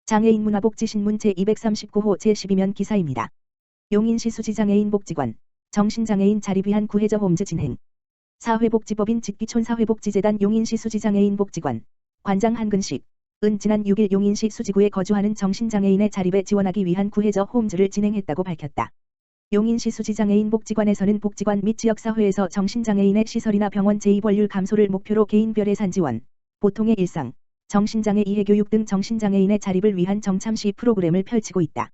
장애인 문화복지신문 제239호 제12면 기사입니다. 용인시 수지장애인 복지관, 정신장애인 자립 위한 구해저 홈즈 진행. 사회복지법인 직기촌 사회복지재단 용인시 수지장애인 복지관, 관장 한근식, 은 지난 6일 용인시 수지구에 거주하는 정신장애인의 자립에 지원하기 위한 구해저 홈즈를 진행했다고 밝혔다. 용인시 수지장애인 복지관에서는 복지관 및 지역사회에서 정신장애인의 시설이나 병원 재입원율 감소를 목표로 개인별 예산 지원, 보통의 일상, 정신장애 이해교육 등 정신장애인의 자립을 위한 정참시 프로그램을 펼치고 있다.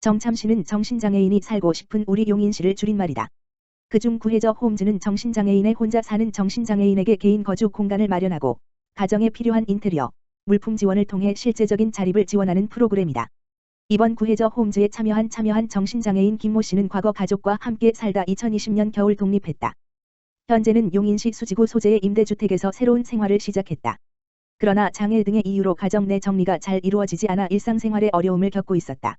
정참시는 정신장애인이 살고 싶은 우리 용인시를 줄임말이다. 그중 구해저 홈즈는 정신장애인의 혼자 사는 정신장애인에게 개인 거주 공간을 마련하고 가정에 필요한 인테리어, 물품 지원을 통해 실제적인 자립을 지원하는 프로그램이다. 이번 구해저 홈즈에 참여한 정신장애인 김모 씨는 과거 가족과 함께 살다 2020년 겨울 독립했다. 현재는 용인시 수지구 소재의 임대주택에서 새로운 생활을 시작했다. 그러나 장애 등의 이유로 가정 내 정리가 잘 이루어지지 않아 일상생활에 어려움을 겪고 있었다.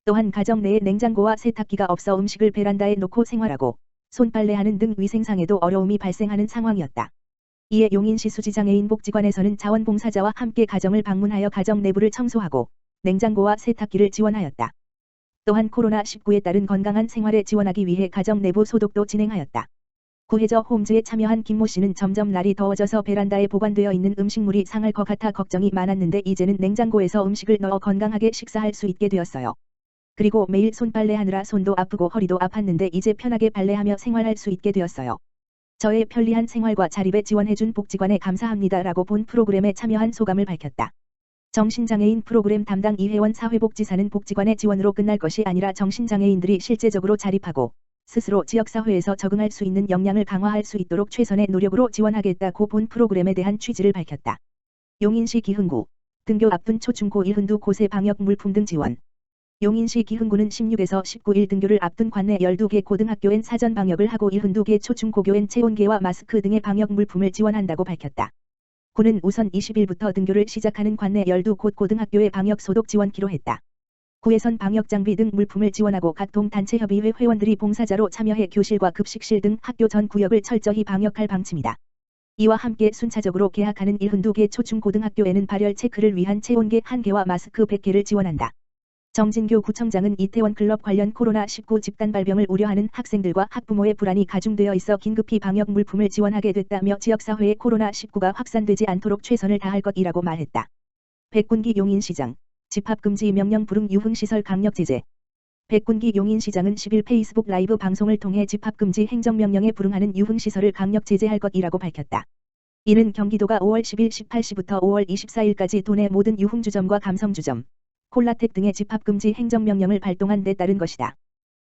또한 가정 내에 냉장고와 세탁기가 없어 음식을 베란다에 놓고 생활하고 손빨래하는 등 위생상에도 어려움이 발생하는 상황이었다. 이에 용인시 수지장애인 복지관에서는 자원봉사자와 함께 가정을 방문하여 가정 내부를 청소하고 냉장고와 세탁기를 지원하였다. 또한 코로나19에 따른 건강한 생활에 지원하기 위해 가정 내부 소독도 진행하였다. 구해저 홈즈에 참여한 김모 씨는 점점 날이 더워져서 베란다에 보관되어 있는 음식물이 상할 것 같아 걱정이 많았는데 이제는 냉장고에서 음식을 넣어 건강하게 식사할 수 있게 되었어요. 그리고 매일 손빨래하느라 손도 아프고 허리도 아팠는데 이제 편하게 발레하며 생활할 수 있게 되었어요. 저의 편리한 생활과 자립에 지원해준 복지관에 감사합니다라고 본 프로그램에 참여한 소감을 밝혔다. 정신장애인 프로그램 담당 이회원 사회복지사는 복지관의 지원으로 끝날 것이 아니라 정신장애인들이 실제적으로 자립하고 스스로 지역사회에서 적응할 수 있는 역량을 강화할 수 있도록 최선의 노력으로 지원하겠다고 본 프로그램에 대한 취지를 밝혔다. 용인시 기흥구, 등교 앞둔 초중고 1흔두 곳의 방역 물품 등 지원. 용인시 기흥구는 16에서 19일 등교를 앞둔 관내 12개 고등학교엔 사전 방역을 하고 1흔두개 초중고교엔 체온계와 마스크 등의 방역 물품을 지원한다고 밝혔다. 구는 우선 20일부터 등교를 시작하는 관내 12곳 고등학교에 방역 소독 지원키로 했다. 구에선 방역 장비 등 물품을 지원하고 각 동단체협의회 회원들이 봉사자로 참여해 교실과 급식실 등 학교 전 구역을 철저히 방역할 방침이다. 이와 함께 순차적으로 개학하는 1흔두개 초중고등학교에는 발열 체크를 위한 체온계 1개와 마스크 100개를 지원한다. 정진교 구청장은 이태원 클럽 관련 코로나19 집단 발병을 우려하는 학생들과 학부모의 불안이 가중되어 있어 긴급히 방역 물품을 지원하게 됐다며 지역사회에 코로나19가 확산되지 않도록 최선을 다할 것이라고 말했다. 백군기 용인시장, 집합금지 명령 불응 유흥시설 강력 제재. 백군기 용인시장은 10일 페이스북 라이브 방송을 통해 집합금지 행정명령에 불응하는 유흥시설을 강력 제재할 것이라고 밝혔다. 이는 경기도가 5월 10일 18시부터 5월 24일까지 도내 모든 유흥주점과 감성주점, 콜라텍 등의 집합금지 행정명령을 발동한 데 따른 것이다.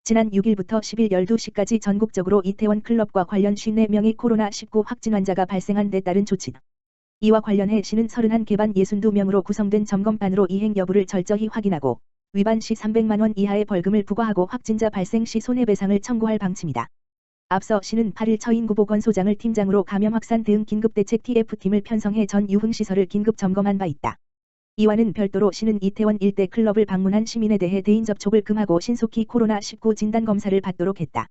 지난 6일부터 10일 12시까지 전국적으로 이태원 클럽과 관련 54명의 코로나19 확진 환자가 발생한 데 따른 조치다. 이와 관련해 시는 31개반 62명으로 구성된 점검반으로 이행 여부를 철저히 확인하고 위반 시 300만 원 이하의 벌금을 부과하고 확진자 발생 시 손해배상을 청구할 방침이다. 앞서 시는 8일 처인구 보건소장을 팀장으로 감염 확산 대응 긴급대책 TF팀을 편성해 전 유흥시설을 긴급 점검한 바 있다. 이와는 별도로 시는 이태원 일대 클럽을 방문한 시민에 대해 대인 접촉을 금하고 신속히 코로나19 진단검사를 받도록 했다.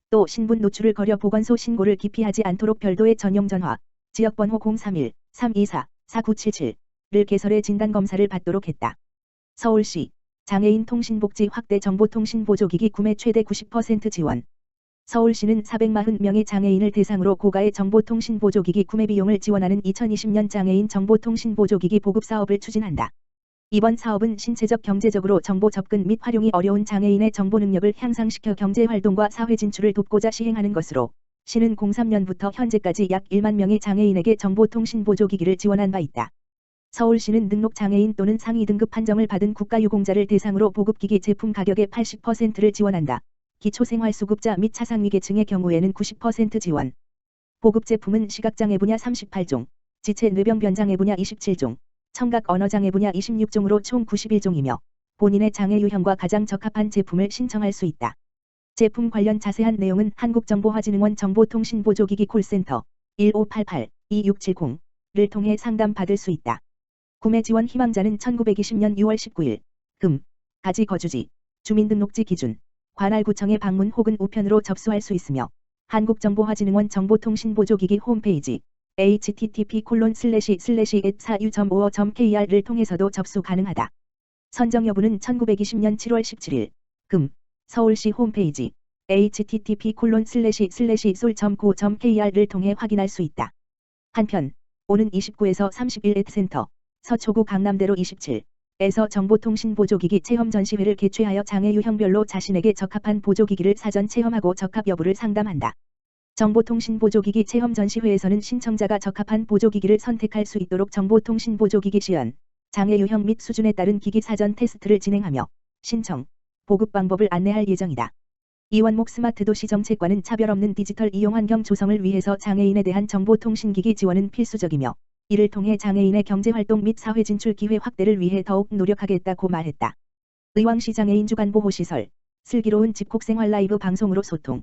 또 신분 노출을 거려 보건소 신고를 기피하지 않도록 별도의 전용 전화, 지역번호 031-324-4977를 개설해 진단검사를 받도록 했다. 서울시, 장애인 통신복지 확대 정보통신보조기기 구매 최대 90% 지원. 서울시는 440명의 장애인을 대상으로 고가의 정보통신보조기기 구매 비용을 지원하는 2020년 장애인 정보통신보조기기 보급사업을 추진한다. 이번 사업은 신체적 경제적으로 정보 접근 및 활용이 어려운 장애인의 정보 능력을 향상시켜 경제활동과 사회 진출을 돕고자 시행하는 것으로 시는 03년부터 현재까지 약 1만 명의 장애인에게 정보통신보조기기를 지원한 바 있다. 서울시는 등록장애인 또는 상위 등급 판정을 받은 국가유공자를 대상으로 보급기기 제품 가격의 80%를 지원한다. 기초생활수급자 및 차상위계층의 경우에는 90% 지원. 보급 제품은 시각장애 분야 38종, 지체-뇌병변장애 분야 27종, 청각 언어장애 분야 26종으로 총 91종이며 본인의 장애 유형과 가장 적합한 제품을 신청할 수 있다. 제품 관련 자세한 내용은 한국정보화진흥원 정보통신보조기기 콜센터 1588-2670를 통해 상담받을 수 있다. 구매 지원 희망자는 1920년 6월 19일 금, 가지 거주지, 주민등록지 기준, 관할구청에 방문 혹은 우편으로 접수할 수 있으며 한국정보화진흥원 정보통신보조기기 홈페이지 http://4u.5.kr를 통해서도 접수 가능하다. 선정 여부는 1920년 7월 17일 금 서울시 홈페이지 http://sol.co.kr을 통해 확인할 수 있다. 한편 오는 29에서 30일 앳센터 서초구 강남대로 27에서 정보통신보조기기 체험 전시회를 개최하여 장애 유형별로 자신에게 적합한 보조기기를 사전 체험하고 적합 여부를 상담한다. 정보통신보조기기 체험 전시회에서는 신청자가 적합한 보조기기를 선택할 수 있도록 정보통신보조기기 시연, 장애 유형 및 수준에 따른 기기 사전 테스트를 진행하며 신청, 보급 방법을 안내할 예정이다. 이원목 스마트도시 정책과는 차별 없는 디지털 이용 환경 조성을 위해서 장애인에 대한 정보통신기기 지원은 필수적이며 이를 통해 장애인의 경제활동 및 사회 진출 기회 확대를 위해 더욱 노력하겠다고 말했다. 의왕시 장애인 주간보호시설, 슬기로운 집콕생활 라이브 방송으로 소통.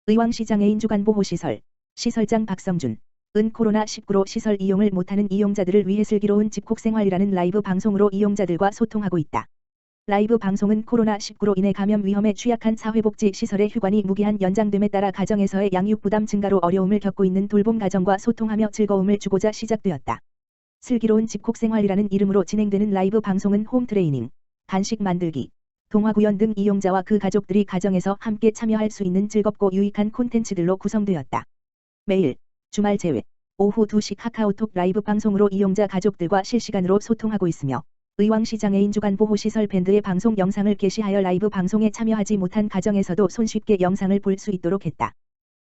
의왕시 장애인 주간보호시설, 시설장 박성준, 은 코로나19로 시설 이용을 못하는 이용자들을 위해 슬기로운 집콕생활이라는 라이브 방송으로 이용자들과 소통하고 있다. 라이브 방송은 코로나19로 인해 감염 위험에 취약한 사회복지시설의 휴관이 무기한 연장됨에 따라 가정에서의 양육 부담 증가로 어려움을 겪고 있는 돌봄 가정과 소통하며 즐거움을 주고자 시작되었다. 슬기로운 집콕생활이라는 이름으로 진행되는 라이브 방송은 홈트레이닝, 간식 만들기, 동화 구연 등 이용자와 그 가족들이 가정에서 함께 참여할 수 있는 즐겁고 유익한 콘텐츠들로 구성되었다. 매일, 주말 제외, 오후 2시 카카오톡 라이브 방송으로 이용자 가족들과 실시간으로 소통하고 있으며 의왕시 장애인 주간보호시설 밴드의 방송 영상을 게시하여 라이브 방송에 참여하지 못한 가정에서도 손쉽게 영상을 볼 수 있도록 했다.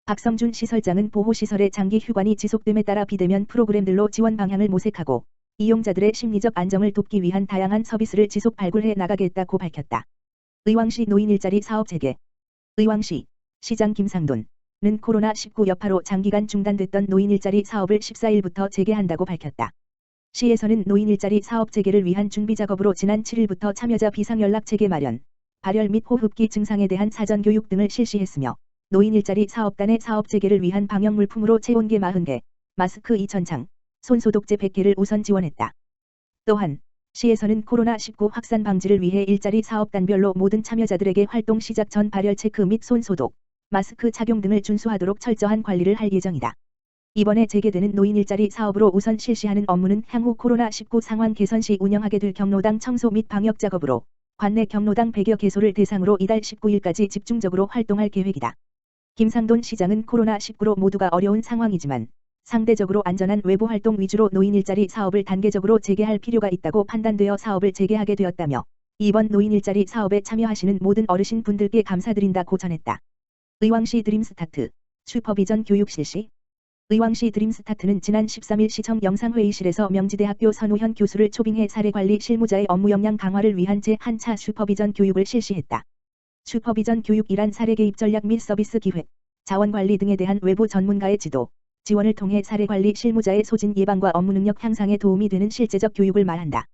박성준 시설장은 보호시설의 장기 휴관이 지속됨에 따라 비대면 프로그램들로 지원 방향을 모색하고 이용자들의 심리적 안정을 돕기 위한 다양한 서비스를 지속 발굴해 나가겠다고 밝혔다. 의왕시 노인 일자리 사업 재개. 의왕시 시장 김상돈은 코로나19 여파로 장기간 중단됐던 노인 일자리 사업을 14일부터 재개한다고 밝혔다. 시에서는 노인 일자리 사업 재개를 위한 준비 작업으로 지난 7일부터 참여자 비상연락 체계 마련, 발열 및 호흡기 증상에 대한 사전 교육 등을 실시했으며 노인 일자리 사업단의 사업 재개를 위한 방역 물품으로 체온계 40개, 마스크 2,000창, 손소독제 100개를 우선 지원했다. 또한 시에서는 코로나19 확산 방지를 위해 일자리 사업단별로 모든 참여자들에게 활동 시작 전 발열 체크 및 손소독, 마스크 착용 등을 준수하도록 철저한 관리를 할 예정이다. 이번에 재개되는 노인 일자리 사업으로 우선 실시하는 업무는 향후 코로나19 상황 개선 시 운영하게 될 경로당 청소 및 방역 작업으로 관내 경로당 100여 개소를 대상으로 이달 19일까지 집중적으로 활동할 계획이다. 김상돈 시장은 코로나19로 모두가 어려운 상황이지만 상대적으로 안전한 외부 활동 위주로 노인 일자리 사업을 단계적으로 재개할 필요가 있다고 판단되어 사업을 재개하게 되었다며 이번 노인 일자리 사업에 참여하시는 모든 어르신 분들께 감사드린다고 전했다. 의왕시 드림스타트 슈퍼비전 교육 실시. 의왕시 드림스타트는 지난 13일 시청 영상회의실에서 명지대학교 선우현 교수를 초빙해 사례관리 실무자의 업무 역량 강화를 위한 제1차 슈퍼비전 교육을 실시했다. 슈퍼비전 교육이란 사례 개입 전략 및 서비스 기획, 자원관리 등에 대한 외부 전문가의 지도, 지원을 통해 사례관리 실무자의 소진 예방과 업무 능력 향상에 도움이 되는 실제적 교육을 말한다.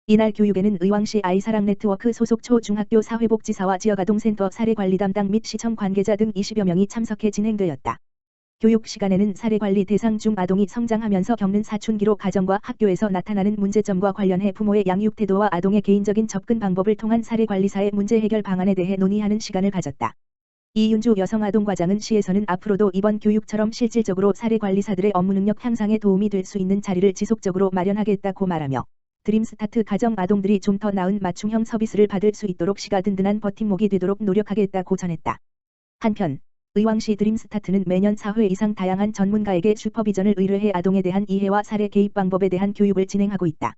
이날 교육에는 의왕시 아이사랑 네트워크 소속 초중학교 사회복지사와 지역아동센터 사례관리 담당 및 시청 관계자 등 20여 명이 참석해 진행되었다. 교육 시간에는 사례관리 대상 중 아동이 성장하면서 겪는 사춘기로 가정과 학교에서 나타나는 문제점과 관련해 부모의 양육 태도와 아동의 개인적인 접근 방법을 통한 사례관리사의 문제 해결 방안에 대해 논의하는 시간을 가졌다. 이윤주 여성아동과장은 시에서는 앞으로도 이번 교육처럼 실질적으로 사례관리사들의 업무 능력 향상에 도움이 될 수 있는 자리를 지속적으로 마련하겠다고 말하며 드림스타트 가정 아동들이 좀 더 나은 맞춤형 서비스를 받을 수 있도록 시가 든든한 버팀목이 되도록 노력하겠다고 전했다. 한편 의왕시 드림스타트는 매년 4회 이상 다양한 전문가에게 슈퍼비전을 의뢰해 아동에 대한 이해와 사례 개입 방법에 대한 교육을 진행하고 있다.